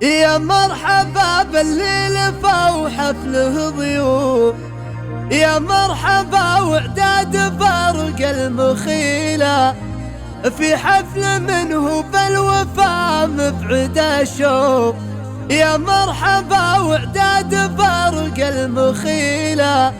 يا مرحبا باللي لفى وحفله ضيوف، يا مرحبا وعداد برق المخيلة، في حفل منه بالوفا مبعد الشوف. يا مرحبا وعداد برق المخيلة،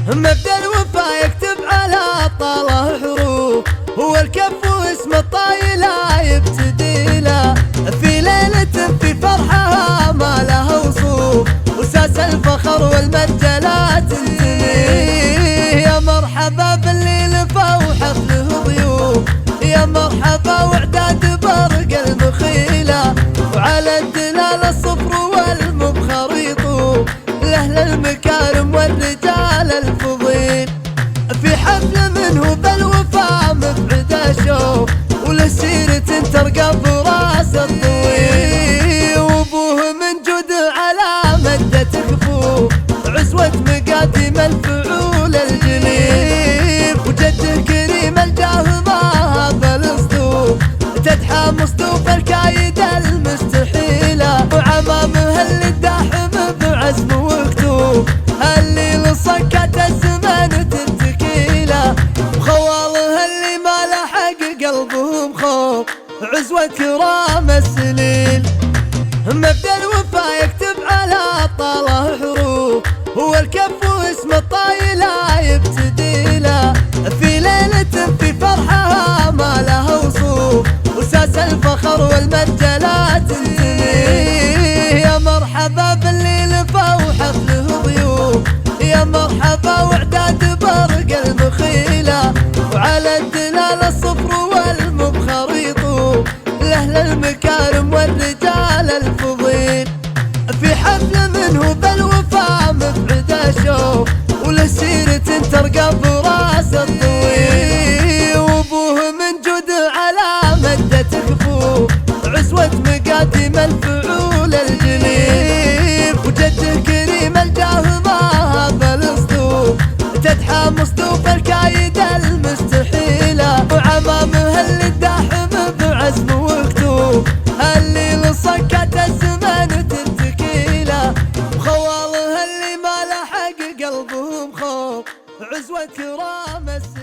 مبدأ الوفا يكتب على طاله حروف، هو الكف واسم الطايلة يبتدي له، في ليلة في فرحها ما لها وصوف، وساس الفخر والمجلات تنتهي. يا مرحبا باللي لفى وحفله ضيوف، يا مرحبا وعداد برق المخيلة، وعلى الدلال الصفر والمبخر يطوف، لأهل المكارم والرجال الفضيل، في حفل منه بالوفا مبعد الشوف، ولسيرة ترقى براس الطويل، وابوه من جود على مدة كفوف، عزوة مقاديم الفعول الجليل، وجده كريم الجاه ما هذا الاسطوف، تدحى مصطوف الكايد المستحيلة، وعمامه اللي الداحم بعزم وكتوف، اللي لصكت الزمان تنتكيله، وخواله اللي ما لحق قلبهم خوف، عزوة كرام السليل. مبدأ الوفا يكتب على طاله حروف، هو الكف واسم الطايلة يبتدي له، في ليلة في فرحها ما لها وصوف، وساس الفخر والمجلات تنتهي. يا مرحبا باللي لفى وحفله ضيوف، يا مرحبا وعداد برق المخيلة، وعلى الدلال الصفر والمبخر يطوف، لأهل المكارم والرجال الفضيل، في حفل منه بالوفا مبعد الشوف، ولسيرة ترقى براس الطويل، وابوه من جود على مدة كفوف، عزوة مقاديم الفعول الجليل، وجده كريم الجاه ما هذا الاسطوف، تدحى مصطوف الكايد المستحيلة، وعمامه اللي الداحم بعزم وكتوف، اللي لصكت الزمان تنتكيله، وخواله اللي ما لحق قلبهم خوف، عزوة كرام السليل.